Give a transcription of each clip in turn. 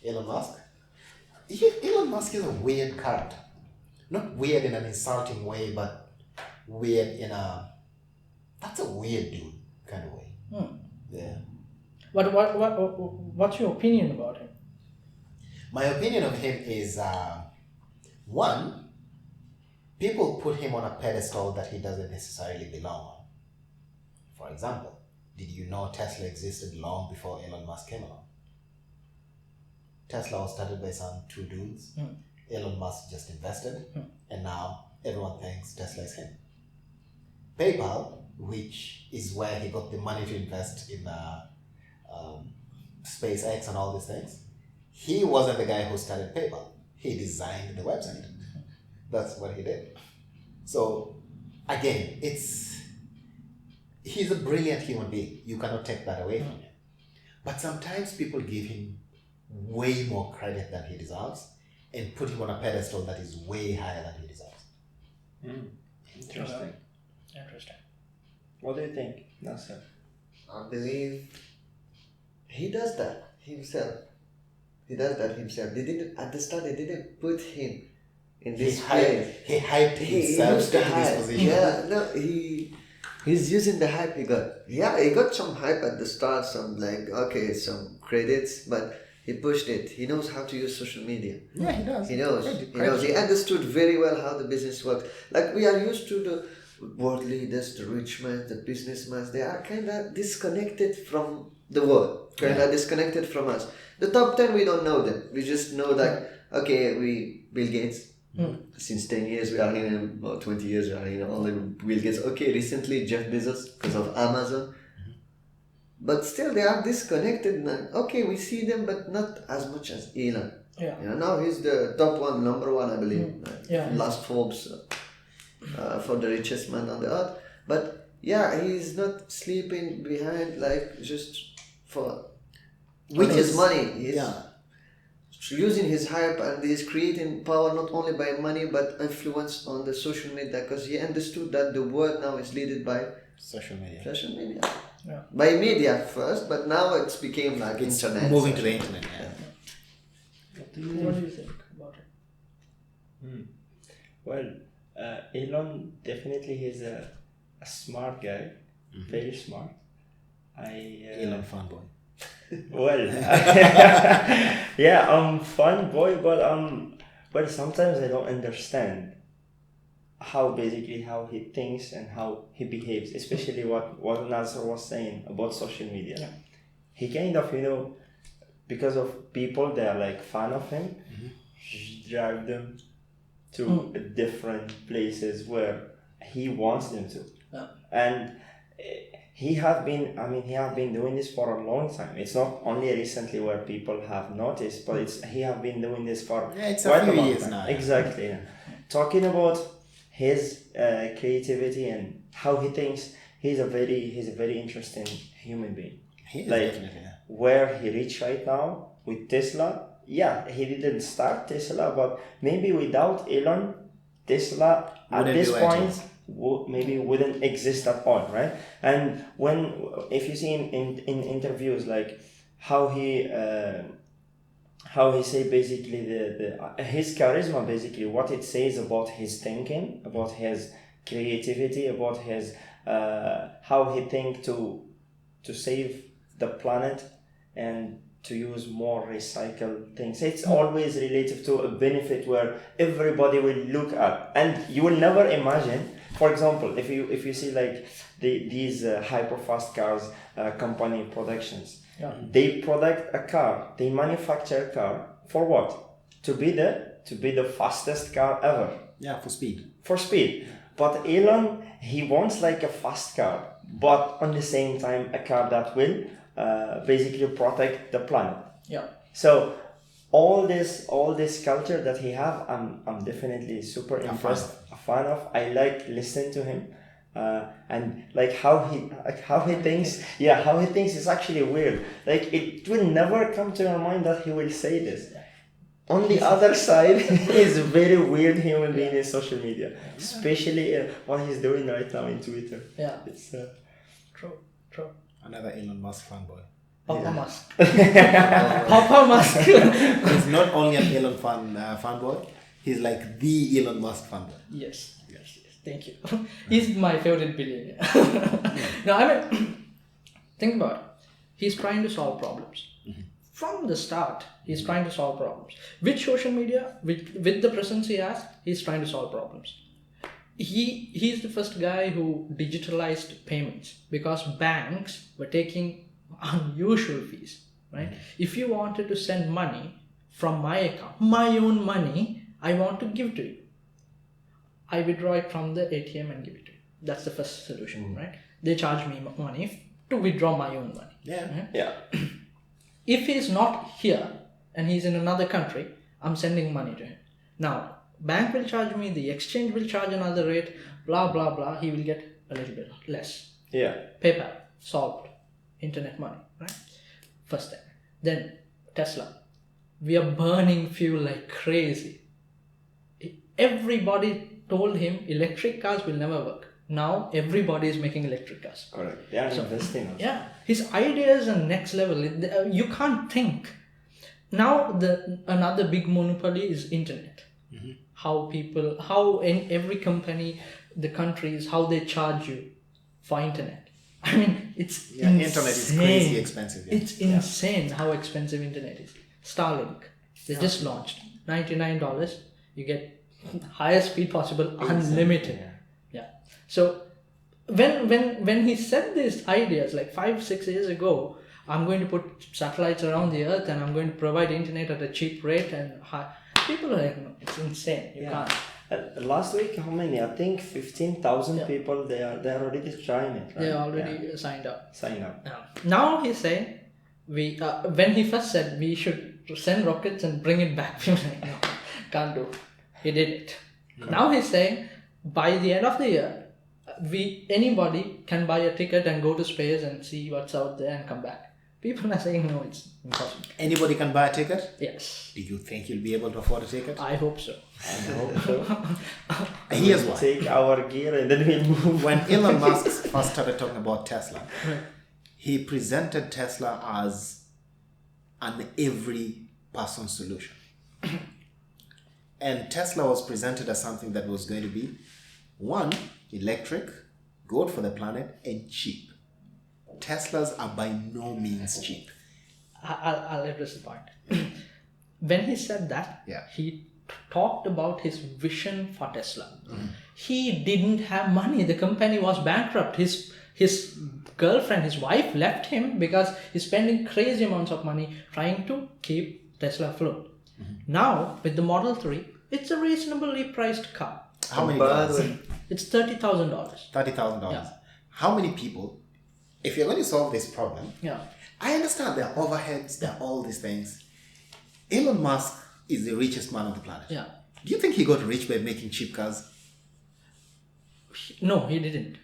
Elon Musk? Elon Musk is a weird character. Not weird in an insulting way, but weird in a that's a weird dude kind of way. Yeah. What's your opinion about him? My opinion of him is one, people put him on a pedestal that he doesn't necessarily belong on. For example, did you know Tesla existed long before Elon Musk came along? Tesla was started by some two dudes. Elon Musk just invested, and now everyone thinks Tesla is him. PayPal, which is where he got the money to invest in SpaceX and all these things, he wasn't the guy who started PayPal. He designed the website. That's what he did. So, again, he's a brilliant human being. You cannot take that away from him. But sometimes people give him way more credit than he deserves and put him on a pedestal that is way higher than he deserves. Interesting. Interesting. What do you think, Nasser? I believe he does that himself. They didn't at the start. They didn't put him in this place. He hyped himself used the into this hype. position. Yeah, no, he's using the hype he got. Yeah, he got some hype at the start, some some credits, but he pushed it. He knows how to use social media. Yeah, he does. He knows. He understood very well how the business works. Like we are used to the world leaders, the rich man, the businessmen. They are kind of disconnected from the world. Disconnected from us. The top 10, we don't know them. We just know that, Bill Gates. Since 10 years we are here, or 20 years we are here, only Bill Gates. Okay, recently Jeff Bezos because of Amazon. But still they are disconnected. Okay, we see them, but not as much as Elon. Yeah. Now he's the top one, number one, I believe. Last Forbes for the richest man on the earth. But yeah, he's not sleeping behind just for with his money. He's using his hype, and he's creating power not only by money but influence on the social media, because he understood that the world now is led by social media. Yeah. By media first, but now it's became like It's internet. moving to the internet. What do you think about it? Well, Elon definitely he's a smart guy, very smart. Elon fanboy. Well, I'm fun boy, but sometimes I don't understand how he thinks and how he behaves, especially what Nasser was saying about social media. Yeah. He kind of, because of people that are like fan of him, drive them to different places where he wants them to. Yeah. And he have been doing this for a long time. It's not only recently where people have noticed, but he have been doing this for it's quite a few long years time. now. Exactly. Yeah. Talking about his creativity and how he thinks, he's a very interesting human being. He is Like, definitely. where he reached right now with Tesla. Yeah, he didn't start Tesla, but maybe without Elon, Tesla at Wouldn't this do anything. point maybe wouldn't exist at all, right? And if you see in interviews like how he say basically his charisma, basically what it says about his thinking, about his creativity, about his how he think to save the planet and to use more recycled things. It's always related to a benefit where everybody will look at, and you will never imagine. For example, if you see like these hyper-fast cars company productions, they product a car, they manufacture a car for what? To be the fastest car ever. Yeah, for speed. For speed. But Elon, he wants like a fast car, but on the same time a car that will basically protect the planet. Yeah. So all this culture that he have, I'm definitely super impressed, a fan of. I like listen to him, and how he thinks. Yeah, how he thinks is actually weird. Like it will never come to your mind that he will say this. On the other side, he's a very weird human being in social media, especially what he's doing right now in Twitter. Yeah. It's True. Another Elon Musk fanboy. Papa Musk. Papa Musk. He's not only an Elon fanboy, he's like the Elon Musk fanboy. Yes. Thank you. He's my favorite billionaire. No, I mean, think about it. He's trying to solve problems. From the start, he's trying to solve problems. With social media, with the presence he has, he's trying to solve problems. He's the first guy who digitalized payments because banks were taking unusual fees, right? If you wanted to send money from my account, my own money, I want to give to you. I withdraw it from the ATM and give it to you. That's the first solution, right? They charge me money to withdraw my own money. Yeah. Right? Yeah. If he's not here and he's in another country, I'm sending money to him. Now, bank will charge me, the exchange will charge another rate, blah, blah, blah. He will get a little bit less. Yeah. PayPal, solved. Internet money, right? First thing. Then Tesla. We are burning fuel like crazy. Everybody told him electric cars will never work. Now everybody is making electric cars. Correct. They are investing also. Yeah, his ideas are next level. You can't think. Now another big monopoly is internet. How in every company, the countries, how they charge you for internet. I mean, it's insane. Internet is crazy expensive. Yeah. It's insane how expensive internet is. Starlink, they just launched. $99, you get highest speed possible, unlimited. Yeah. So when he said these ideas like 5-6 years ago, I'm going to put satellites around the earth and I'm going to provide internet at a cheap rate and high. People are like, no, it's insane. You can't. Last week, how many? I think 15,000 people. They are already trying it. Right? They already signed up. Sign up. Yeah. Now he's saying when he first said we should send rockets and bring it back, people were like, no, can't do. He did it. Now he's saying by the end of the year, anybody can buy a ticket and go to space and see what's out there and come back. People are saying no, it's impossible. Anybody can buy a ticket? Yes. Do you think you'll be able to afford a ticket? I hope so. I hope so. Here's why. Take our gear and then we move. When Elon Musk first started talking about Tesla, he presented Tesla as an every person solution. And Tesla was presented as something that was going to be, one, electric, good for the planet, and cheap. Teslas are by no means cheap. I'll address the point. When he said that, he talked about his vision for Tesla. He didn't have money. The company was bankrupt. His girlfriend, his wife left him because he's spending crazy amounts of money trying to keep Tesla afloat. Now, with the Model 3, it's a reasonably priced car. How many cars? It's $30,000. $30,000. Yeah. How many people, if you're going to solve this problem, Yeah. I understand there are overheads, there are all these things. Elon Musk is the richest man on the planet. Yeah. Do you think he got rich by making cheap cars? No, he didn't.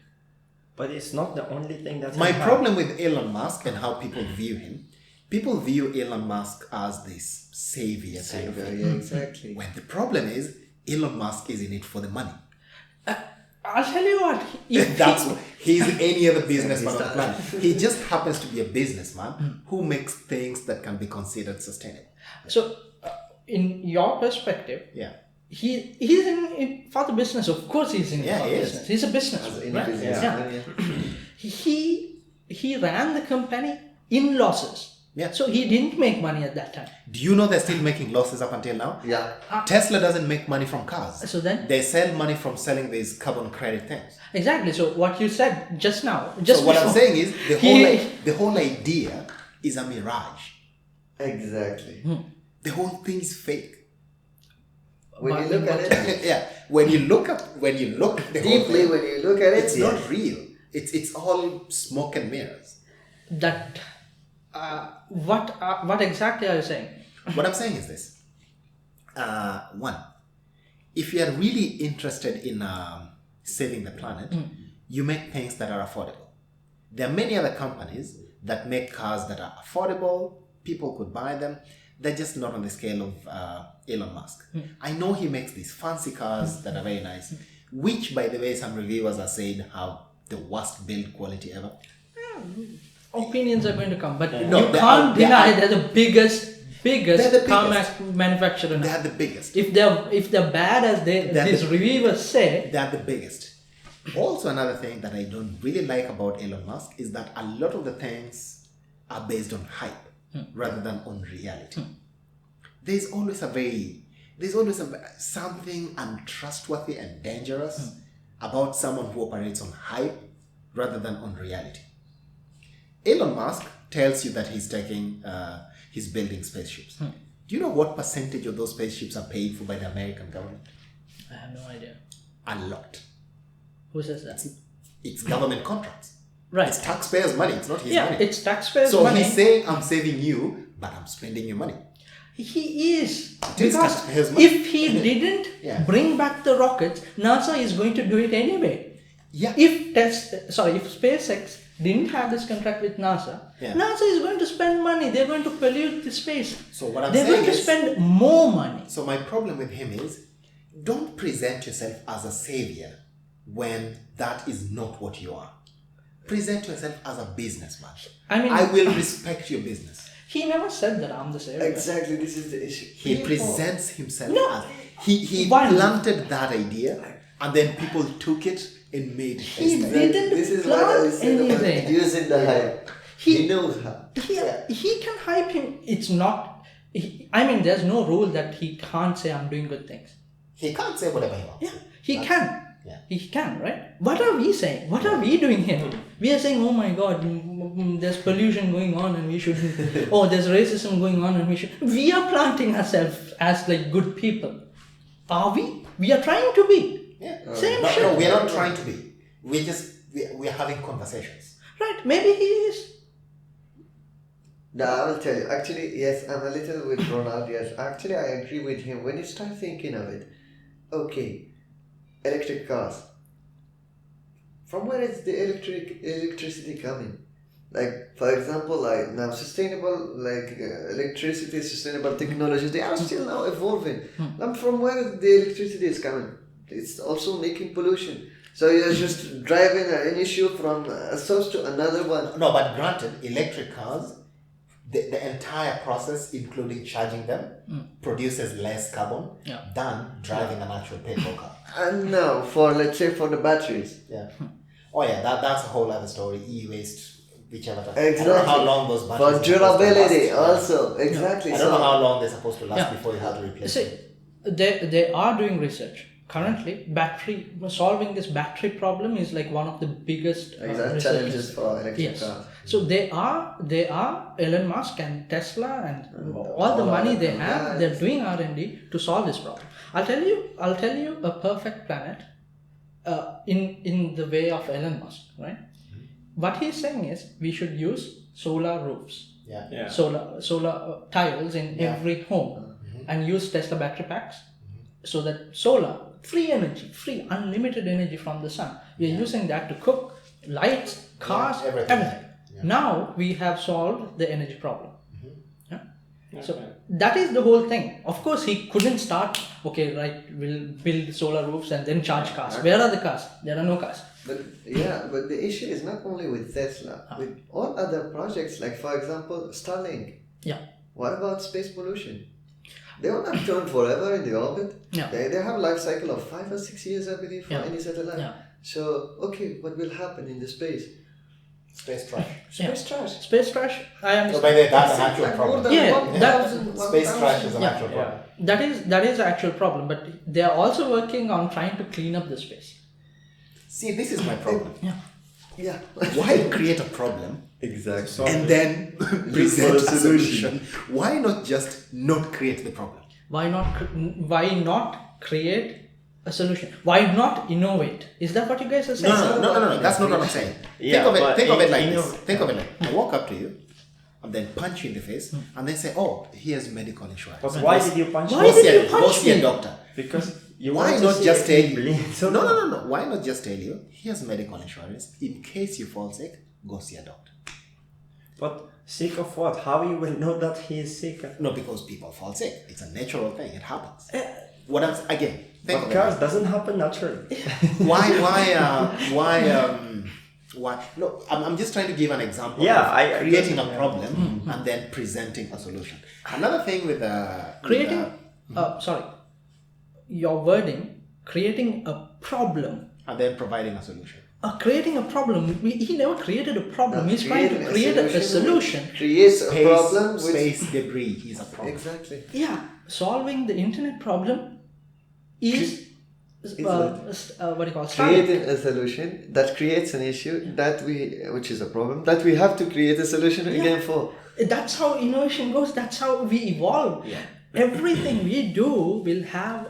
But it's not the only thing that. My problem with Elon Musk and how people view him, people view Elon Musk as this savior kind of thing. Yeah, exactly. When the problem is, Elon Musk is in it for the money. I'll tell you what. He's any other businessman on the planet. He just happens to be a businessman who makes things that can be considered sustainable. So, in your perspective, he's in it for the business. Of course, he's in it for the business. He's a businessman. Right? He ran the company in losses. Yeah. So he didn't make money at that time. Do you know they're still making losses up until now? Yeah. Tesla doesn't make money from cars. So then they sell money from selling these carbon credit things. Exactly. So what you said just now. So what I'm saying is the whole idea is a mirage. Exactly. The whole thing is fake. When you look at it, When you look deeply, when you look at it, it's not real. It's all smoke and mirrors. That. What exactly are you saying? What I'm saying is this. One, if you are really interested in saving the planet, you make things that are affordable. There are many other companies that make cars that are affordable. People could buy them. They're just not on the scale of Elon Musk. I know he makes these fancy cars that are very nice, which, by the way, some reviewers are saying have the worst build quality ever. opinions are going to come, but No, you they can't are- deny they're the biggest They're the car biggest. manufacturer They now. are the biggest. If they're bad as these reviewers say, They are the biggest. Also, another thing that I don't really like about Elon Musk is that a lot of the things are based on hype rather than on reality. There's always something untrustworthy and dangerous about someone who operates on hype rather than on reality. Elon Musk tells you that he's building spaceships. Do you know what percentage of those spaceships are paid for by the American government? I have no idea. A lot. Who says that? It's government contracts. Right. It's taxpayers' money. It's not his money. It's taxpayers' So money. he's saying, I'm saving you, but I'm spending your money. He is. It is Because taxpayers' money. if he didn't Yeah. bring back the rockets, NASA is going to do it anyway. Yeah. If SpaceX didn't have this contract with NASA, Yeah. NASA is going to spend money. They're going to pollute the space. So what I'm They're saying going to is, spend more money. so my problem with him is, don't present yourself as a savior when that is not what you are. Present yourself as a businessman. I mean- I will respect your business. He never said that I'm the savior. Exactly, this is the issue. He presents himself No. as he Why? planted that idea, and then people took it and made He it. didn't This is what I plant said about anything. using the hype. He knows how. He can hype him. It's not. I mean, there's no rule that he can't say I'm doing good things. He can't say whatever he wants. Yeah, he can. Yeah. He can, right? What are we saying? What are we doing here? We are saying, oh my God, there's pollution going on and we shouldn't. Oh, there's racism going on and we should. We are planting ourselves as like good people. Are we? We are trying to be. Yeah. Same No, shit. no, we are not trying to be. We're having conversations. Right? Maybe he is. No, I will tell you. Actually, yes, I'm a little with Ronald. Yes, actually, I agree with him. When you start thinking of it, okay, electric cars. From where is the electricity coming? Like, for example, like now sustainable, like electricity, sustainable technologies, they are still now evolving. And from where the electricity is coming? It's also making pollution. So you're just driving an issue from a source to another one. No, but granted, electric cars, the entire process, including charging them, produces less carbon Yeah. than driving an actual petrol car. And now, for let's say for the batteries. Yeah. Oh yeah, that's a whole other story. E-waste, whichever. I Exactly. don't know how long those batteries For are supposed to durability last. also. Exactly. I don't know how long they're supposed to last Yeah. before you have to replace See, them. they are doing research. Currently, solving this battery problem is like one of the biggest Exact researches. challenges for electric Yes. cars. So they are Elon Musk and Tesla and all the money they have. They're doing R&D to solve this problem. I'll tell you a perfect planet in the way of Elon Musk, right? What he's saying is we should use solar roofs, Yeah. solar tiles in every home, and use Tesla battery packs, so that solar free unlimited energy from the sun. We are using that to cook, lights, cars, everything. everything. Now we have solved the energy problem. Yeah? So that is the whole thing. Of course, he couldn't start. Okay, right? We'll build solar roofs and then charge cars. Where are the cars? There are no cars. But the issue is not only with Tesla, with all other projects, like for example, Starlink. Yeah. What about space pollution? They will not turn forever in the orbit. Yeah. They have a life cycle of 5 or 6 years, I believe, for Yeah. any satellite. Yeah. So, okay, what will happen in the space? Space trash. Space trash. Space trash. I So understand. by the way, that's an actual Like more problem. than Yeah, 1,000, Space trash is an 1,000. actual problem. That is the actual problem. But they are also working on trying to clean up the space. See, this is my problem. Yeah. Why create a problem Exactly. and then present a solution? Why not just not create the problem? Why not create a solution? Why not innovate? Is that what you guys are saying? No. That's not what I'm saying. Yeah, think of it like you this. know- Think of it like I walk up to you and then punch you in the face and then say, "Oh, here's medical insurance." But why did you punch Why me? did you punch Go see a me? doctor. Because you Why want to not see just if tell he you? bleeds. So No. Why not just tell you? Here's medical insurance. In case you fall sick, go see a doctor. But sick of what? How you will know that he is sick? No, because people fall sick. It's a natural thing. It happens. What else? Again, think But of it. cars doesn't happen naturally. Why Why? No, I'm just trying to give an example Yeah, of creating a yeah. problem and then presenting a solution. Another thing with Creating, your wording, creating a problem. and then providing a solution. Creating a problem. He never created a problem. He's trying to create a solution. Creates a problem with Space debris is a problem. exactly. Yeah, solving the internet problem is what do you call it? Creating a solution that creates an issue which is a problem that we have to create a solution again for. That's how innovation goes. That's how we evolve. Yeah. Everything we do will have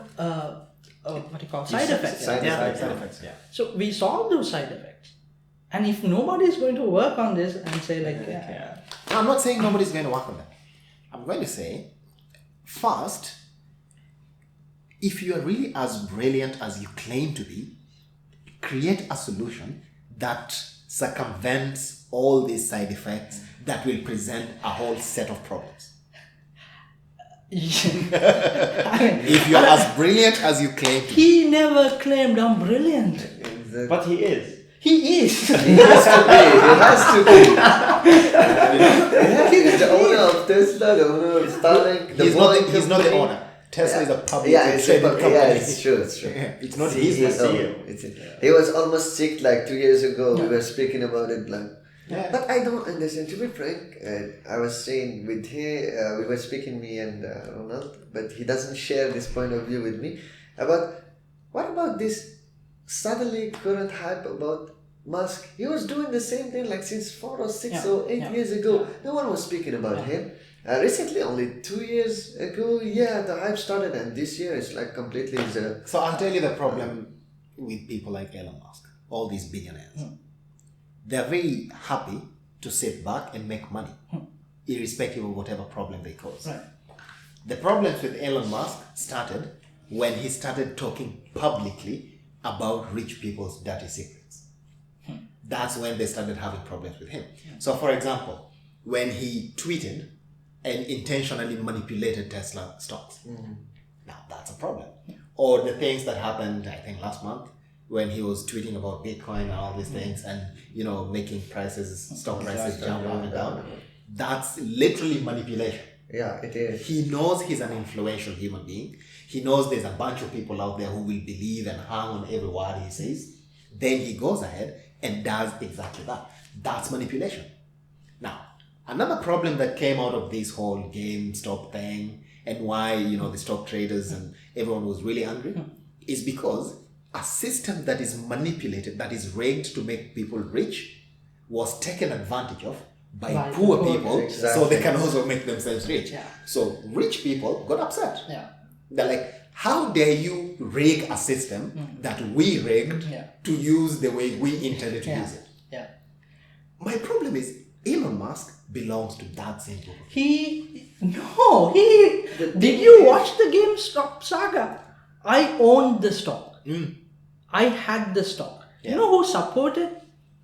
what do you call side effects. Side Effects. Yeah. So we solve those side effects. And if nobody is going to work on this and say like, No, I'm not saying nobody's going to work on that. I'm going to say, first, if you are really as brilliant as you claim to be, create a solution that circumvents all these side effects that will present a whole set of problems. If you're as brilliant as you claim to be. he never claimed I'm brilliant. Exactly. But he is. He is. He has to be. He's the owner of Tesla, the owner of Starlink. He's not the owner. Tesla is a public it's traded company. Yeah, it's true. Yeah, it's not He's his the money. CEO. He was almost sick like 2 years ago. We were speaking about it, Yeah. But I don't understand. To be frank, I was saying with him, we were speaking, me and Ronald, but he doesn't share this point of view with me. About what about this suddenly current hype about Musk? He was doing the same thing like since 4 or 6 or 8 years ago. No one was speaking about him. Recently, only 2 years ago, the hype started, and this year it's like completely. So I'll tell you the problem with people like Elon Musk, all these billionaires. They're very happy to sit back and make money, irrespective of whatever problem they cause. Right. The problems with Elon Musk started when he started talking publicly about rich people's dirty secrets. That's when they started having problems with him. So, for example, when he tweeted and intentionally manipulated Tesla stocks, now that's a problem. Or the things that happened, I think, last month, when he was tweeting about Bitcoin and all these things and, making stock prices jump up and down. That's literally manipulation. Yeah, it is. He knows he's an influential human being. He knows there's a bunch of people out there who will believe and hang on every word he says. Then he goes ahead and does exactly that. That's manipulation. Now, another problem that came out of this whole GameStop thing and why, the stock traders and everyone was really angry is because a system that is manipulated, that is rigged to make people rich, was taken advantage of by poor people, so they can also make themselves rich. Yeah. So rich people got upset. Yeah. They're like, how dare you rig a system that we rigged to use the way we intended to use it? Yeah. My problem is Elon Musk belongs to that same group. Did you watch the GameStop saga? I owned the stock. I had the stock. Yeah. You know who supported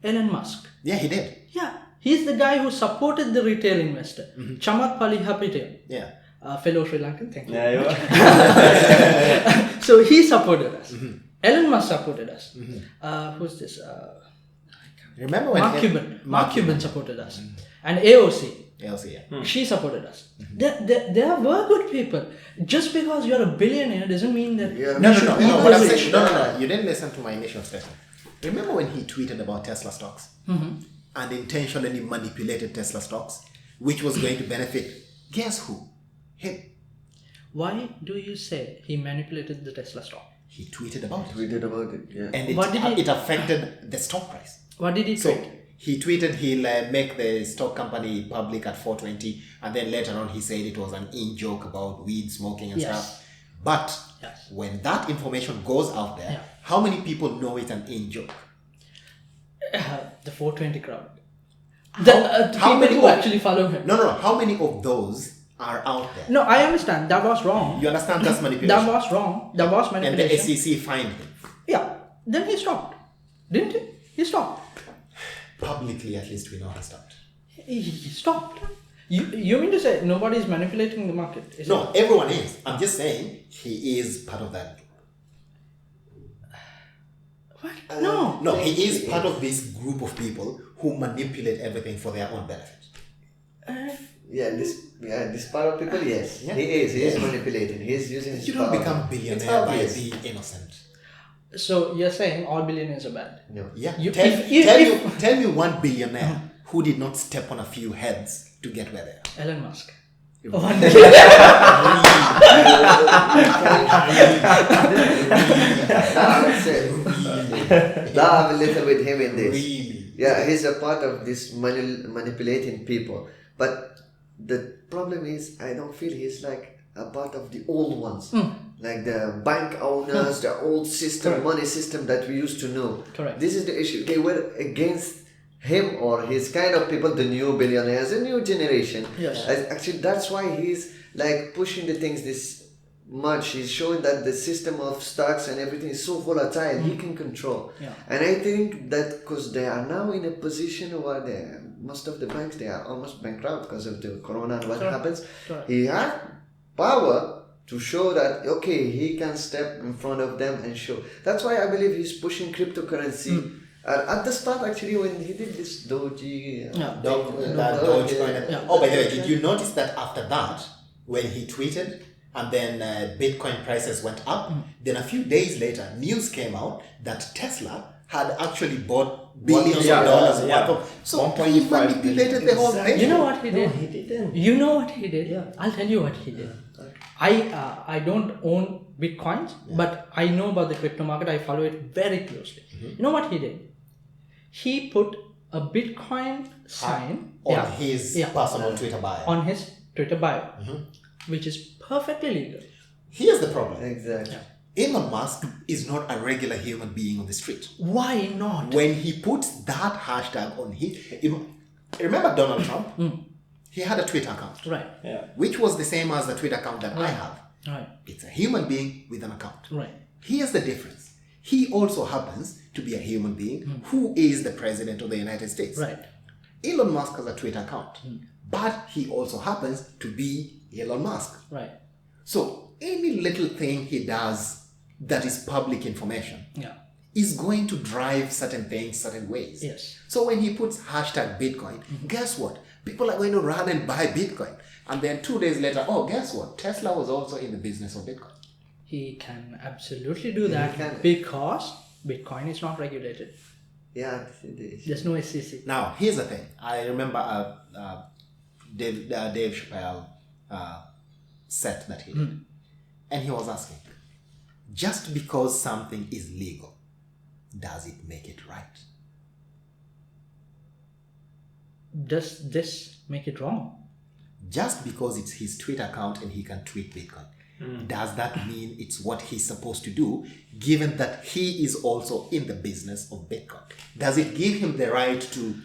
Elon Musk? Yeah, he did. Yeah. He's the guy who supported the retail investor. Chamat Palihapitiya. Yeah. Fellow Sri Lankan, thank you. Yeah, you are. So he supported us. Elon Musk supported us. Who's this? Remember when Mark Cuban. Mark Cuban supported us. And AOC. yeah. She supported us. They were good people. Just because you're a billionaire doesn't mean that. No. What I'm saying, no. You didn't listen to my initial statement. Remember when he tweeted about Tesla stocks and intentionally manipulated Tesla stocks, which was going to benefit, guess who? Him. Why do you say he manipulated the Tesla stock? He tweeted about it. Tweeted about it, yeah. And it affected the stock price. What did he So tweet? he tweeted he'll make the stock company public at 420, and then later on he said it was an in-joke about weed smoking and stuff. But when that information goes out there, how many people know it's an in-joke? The 420 crowd. The people who actually follow him. No. How many of those are out there? No, I understand. That was wrong. You understand that's manipulation? That was wrong. That was And manipulation. the SEC fined him. Yeah. Then he stopped. Didn't he? He stopped. Publicly, at least we know he stopped. He stopped. You mean to say nobody is manipulating the market? Is No, everyone is. I'm just saying he is part of that. What? No, he is part of this group of people who manipulate everything for their own benefit. This part of people, yes. Yeah. He is manipulating. He's using his You don't power. become It's billionaire by obvious. being innocent. So you're saying all billionaires are bad? No. Yeah. You- tell, if- tell me one billionaire who did not step on a few heads to get where they are. Elon Musk. I would say, laugh a little with him in this. Really? Yeah, he's a part of this manipulating people. But the problem is, I don't feel he's like a part of the old ones. Like the bank owners, the old system, Correct. money system that we used to know. Correct. This is the issue. They were against him or his kind of people, the new billionaires, the new generation. Yes. Actually, that's why he's like pushing the things this much. He's showing that the system of stocks and everything is so volatile, he can control. Yeah. And I think that because they are now in a position where most of the banks, they are almost bankrupt because of the corona and what Correct. happens. Correct. He has power to show that, okay, he can step in front of them and show. That's why I believe he's pushing cryptocurrency. At the start, actually, when he did this Doji, Dogecoin. Oh, by the way, did you notice that after that, when he tweeted and then Bitcoin prices went up, then a few days later, news came out that Tesla had actually bought billions Yeah, of dollars yeah. worth of. So 1.5 he manipulated the whole thing. You know what he did? No, he didn't. You know what he did? Yeah. I'll tell you what he did. I don't own bitcoins, but I know about the crypto market. I follow it very closely. You know what he did? He put a Bitcoin sign on his personal Twitter bio. on his Twitter bio, which is perfectly legal. Here's the problem. Exactly. Elon Musk is not a regular human being on the street. Why not? When he puts that hashtag on his... Remember Donald Trump? He had a Twitter account, Right, Yeah. which was the same as the Twitter account that I have. right, It's a human being with an account. right. Here's the difference. He also happens to be a human being who is the president of the United States. Right. Elon Musk has a Twitter account, but he also happens to be Elon Musk. Right. So any little thing he does that is public information Yeah. is going to drive certain things certain ways. Yes. So when he puts hashtag Bitcoin, guess what? People are going to run and buy Bitcoin. And then 2 days later, oh, guess what? Tesla was also in the business of Bitcoin. He can absolutely do that can. because Bitcoin is not regulated. Yeah, it is. There's no SEC. Now, here's the thing. I remember Dave Chappelle set that he did. And he was asking, just because something is legal, does it make it right? Does this make it wrong? Just because it's his Twitter account and he can tweet Bitcoin, does that mean it's what he's supposed to do, given that he is also in the business of Bitcoin? Does it give him the right to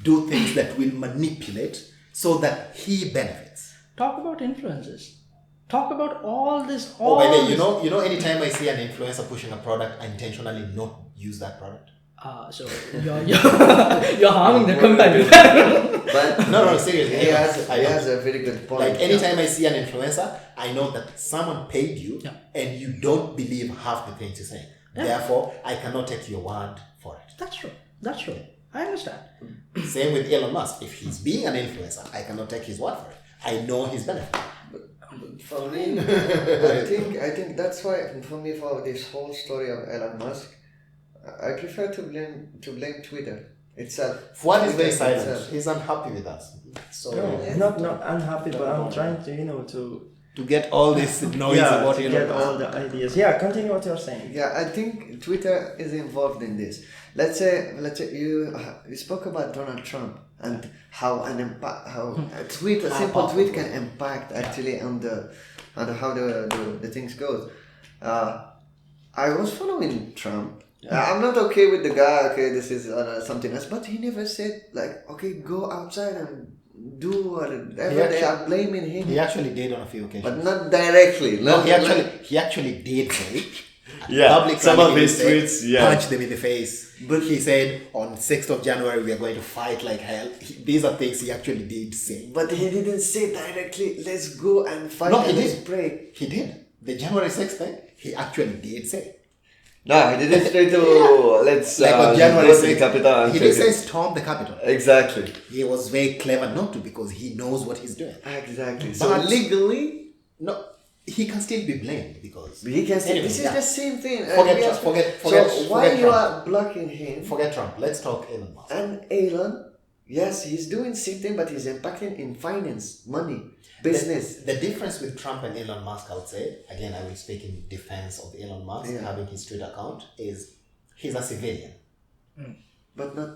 do things that will manipulate so that he benefits? Talk about influences. Talk about all this. Oh, by the way, you know, anytime I see an influencer pushing a product, I intentionally not use that product. So you're harming the company. But No, seriously. he has I don't. a very good point. Like anytime I see an influencer, I know that someone paid you and you don't believe half the things you say. Therefore, I cannot take your word for it. That's true. That's true. I understand. Same with Elon Musk. If he's being an influencer, I cannot take his word for it. I know his benefit. For me, I think that's why for me, for this whole story of Elon Musk, I prefer to blame Twitter itself. Fuad is very Twitter silent. itself. He's unhappy with us. So No, not unhappy, but I'm trying to to get all this noise about to Elon get Musk. all the ideas. Yeah, continue what you're saying. Yeah, I think Twitter is involved in this. Let's say you spoke about Donald Trump and how a simple tweet can impact actually on how the things goes. I was following Trump. I'm not okay with the guy. Okay, this is something else, but he never said like, okay, go outside and do whatever. They are blaming him, He actually did on a few occasions. but not directly. No, Not he actually did say. Yeah, Public some rally, of his he said, tweets, yeah. punch them in the face. But he said on 6th of January we are going to fight like hell. These are things he actually did say. But he didn't say directly, let's go and fight No, he and did. pray. He did. The January 6th thing, he actually did say. No, he didn't try to let's Like on go January to the 6th, capital and he take didn't say it. storm the capital. Exactly. He was very clever not to because he knows what he's doing. Exactly. So But- legally, No, he can still be blamed because he can say Anyway, this is yeah. the same thing. And Forget we Trump, have- forget- So forget- why forget you Trump. are blocking him? Forget Trump. Let's talk Elon Musk. And Elon, yes, he's doing same thing, but he's impacting in finance, money, business. The difference with Trump and Elon Musk, I would say, again, I will speak in defense of Elon Musk Yeah. having his Twitter account, is he's a civilian. But not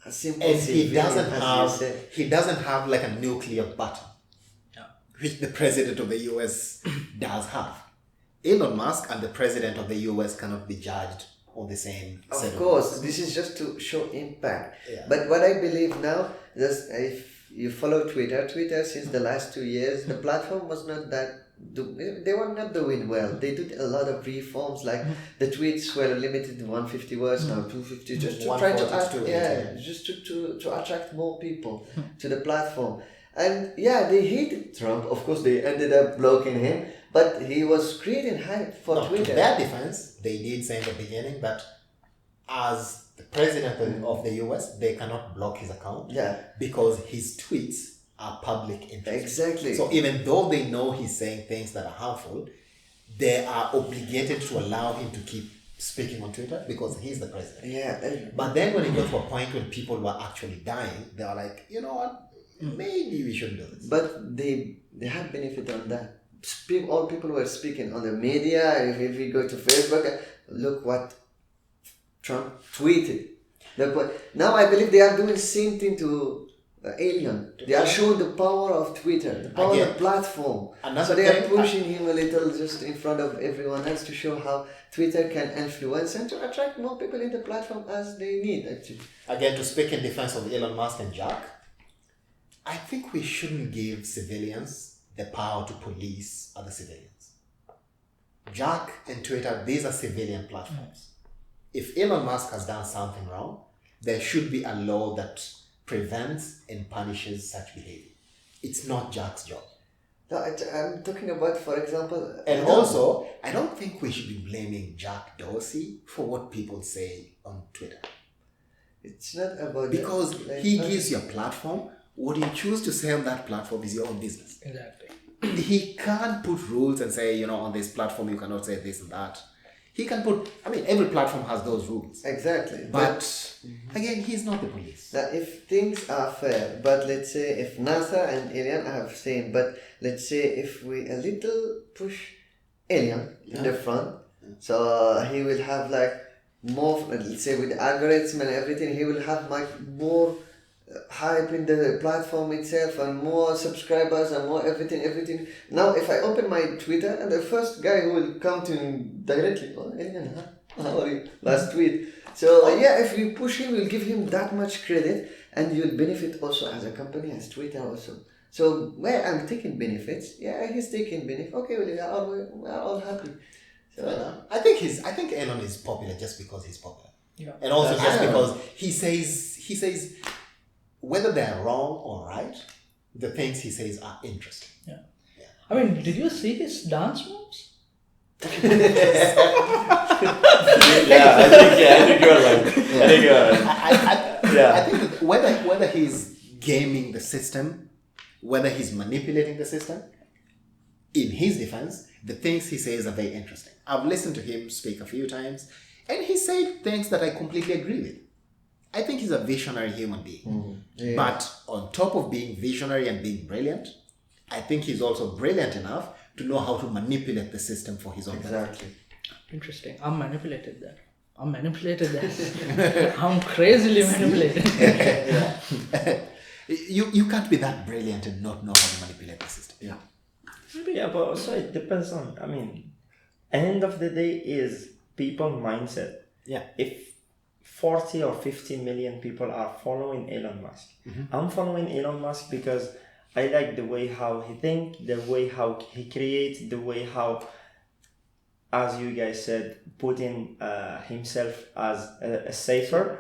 a simple And civilian, as you say. he doesn't have like a nuclear button, which the president of the US does have. Elon Musk and the president of the US cannot be judged on the same set Of course, this is just to show impact. Yeah. But what I believe now, just if you follow Twitter since the last 2 years, the platform was not that. They were not doing well. They did a lot of reforms, like the tweets were limited to 150 words, now 250, just to try to 140 to 280. just to attract more people to the platform. And yeah, they hated Trump. Of course, they ended up blocking him, but he was creating hype for No, to Twitter. their defense, they did say in the beginning that as the president of the US, they cannot block his account Yeah, because his tweets are public interest. exactly. So even though they know he's saying things that are harmful, they are obligated to allow him to keep speaking on Twitter because he's the president. Yeah, But then when it got to a point when people were actually dying, they were like, you know what, maybe we shouldn't do this. but they had benefit on that. All people were speaking on the media. If you go to Facebook, look what Trump tweeted. Now I believe they are doing same thing to Elon. They are showing the power of Twitter, the power of Again, the platform. another So they are thing- pushing him a little just in front of everyone else to show how Twitter can influence and to attract more people in the platform as they need actually. Again, to speak in defense of Elon Musk and Jack, I think we shouldn't give civilians the power to police other civilians. Jack and Twitter, these are civilian platforms. If Elon Musk has done something wrong, there should be a law that prevents and punishes such behavior. It's not Jack's job. No, I'm talking about, for example, And also, I don't think we should be blaming Jack Dorsey for what people say on Twitter. it's not about Because that. he gives you a platform. What you choose to say on that platform is your own business. Exactly. He can't put rules and say, you know, on this platform you cannot say this and that. He can put, I mean, every platform has those rules. Exactly. But again, he's not the police. Now, if things are fair, but let's say if NASA and Alien are same, but let's say if we a little push Alien in the front, so he will have like more, let's say with the algorithm and everything, he will have like more hype in the platform itself and more subscribers and more everything. Now, if I open my Twitter and the first guy who will come to me directly, oh, Alien, how are you? Last tweet. So yeah, if you push him, you'll give him that much credit, and you'll benefit also as a company, as Twitter also. So where I'm taking benefits, yeah, he's taking benefit. Okay, well, we are all happy. So, I think Elon is popular just because he's popular. Yeah. And also I just don't because he says whether they're wrong or right, the things he says are interesting. Yeah. I mean, did you see his dance moves? Yeah, I think you're right. I think you're right. Yeah. I think that whether he's gaming the system, whether he's manipulating the system, in his defense, the things he says are very interesting. I've listened to him speak a few times, and he said things that I completely agree with. I think he's a visionary human being. yeah. But on top of being visionary and being brilliant, I think he's also brilliant enough to know how to manipulate the system for his own benefit. exactly. Interesting. I'm manipulated there. I'm crazily manipulated. You can't be that brilliant and not know how to manipulate the system. Yeah. Yeah, but also it depends on, I mean, end of the day is people mindset. Yeah. If 40 or 50 million people are following Elon Musk, I'm following Elon Musk because I like the way how he thinks, the way how he creates, the way how, as you guys said, putting himself as a safer.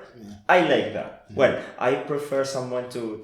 I like that. Well, I prefer someone to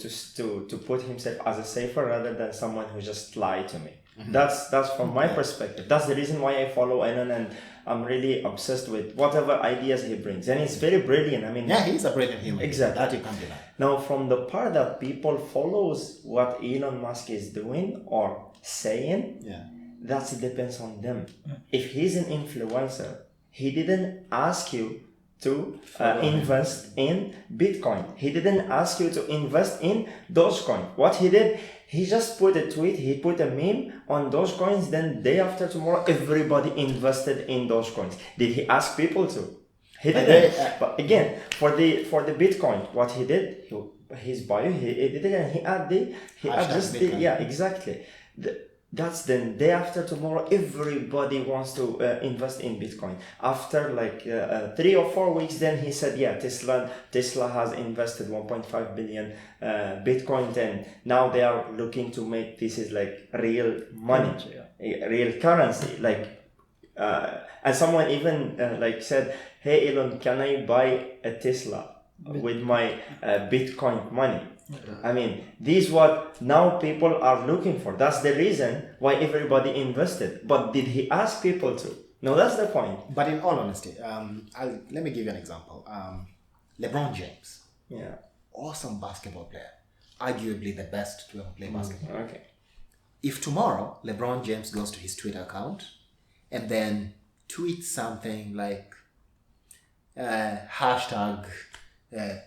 put himself as a safer rather than someone who just lie to me. That's from my perspective. That's the reason why I follow Elon, and I'm really obsessed with whatever ideas he brings, and it's very brilliant. I mean, Yeah, he's a brilliant human. Exactly. That you can't deny. now from the part that people follows what Elon Musk is doing or saying, Yeah. that depends on them. If he's an influencer, he didn't ask you to invest in Bitcoin. He didn't ask you to invest in Dogecoin. What he did, he just put a tweet, he put a meme on Dogecoins, then day after tomorrow, everybody invested in Dogecoins. Did he ask people to? He didn't. But again, for the Bitcoin, what he did, his bio, he edited and he added Bitcoin. yeah, exactly. That's then day after tomorrow, everybody wants to invest in Bitcoin. After like 3 or 4 weeks, then he said, yeah, Tesla has invested 1.5 billion Bitcoin, and now they are looking to make this is like real money, real currency. Like, and someone even like said, hey Elon, can I buy a Tesla with my Bitcoin money? I mean, this is what now people are looking for. That's the reason why everybody invested. But did he ask people to? No, that's the point. But in all honesty, let me give you an example. LeBron James, Yeah. awesome basketball player, arguably the best to ever play basketball. Okay. If tomorrow LeBron James goes to his Twitter account and then tweets something like hashtag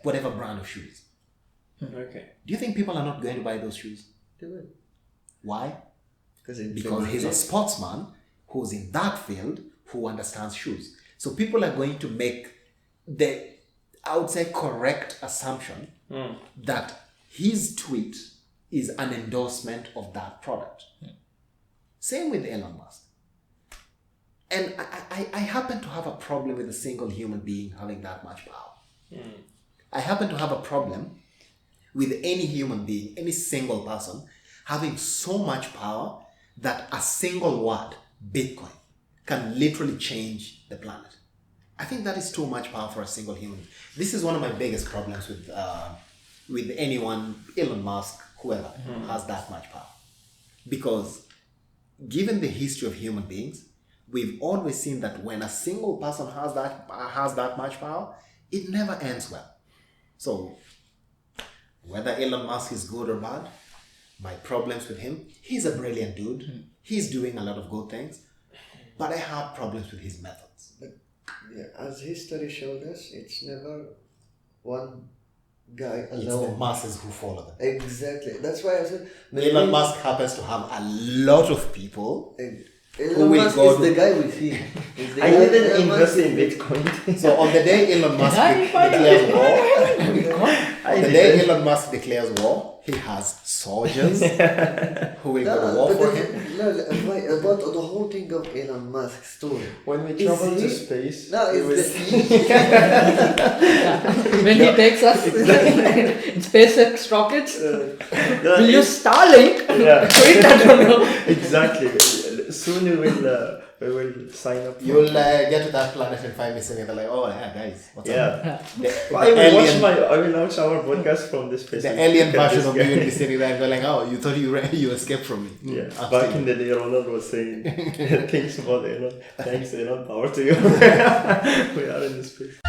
whatever brand of shoes, Okay. do you think people are not going to buy those shoes? They will. Why? Because He's a sportsman who's in that field, who understands shoes. So people are going to make the, I would say, correct assumption that his tweet is an endorsement of that product. Same with Elon Musk. And I happen to have a problem with a single human being having that much power. I happen to have a problem with any human being, any single person, having so much power that a single word, Bitcoin, can literally change the planet. I think that is too much power for a single human. This is one of my biggest problems with anyone, Elon Musk, whoever, has that much power. Because given the history of human beings, we've always seen that when a single person has that much power, it never ends well. So whether Elon Musk is good or bad, my problems with him, he's a brilliant dude. He's doing a lot of good things, but I have problems with his methods. But yeah, as history showed us, it's never one guy It's the alone. masses who follow them. Exactly. That's why I said Elon Musk happens to have a lot of people. Elon will Musk go is to- the guy with him. He's the I guy- didn't Elon invest Musk in is- Bitcoin. So on the day Elon Musk declares war, he has soldiers who will go to war but for then- him. why, about the whole thing of Elon Musk's story. When we Is travel to he- space, No, we will it's When he takes us in SpaceX rockets, No, will use Starlink? Yeah. Wait, I don't know. Exactly. Soon we will sign up. You'll get to that planet and find me sitting there like, oh yeah, guys, what's up? Yeah. The I will alien, I will launch our podcast from the space. the alien Look at version this of me will guy. be sitting there and go like, oh, you thought you escaped from me. Yeah. I've Back seen in you. the day, Ronald was saying things about Elon. Thanks, Elon. Power to you. We are in the space.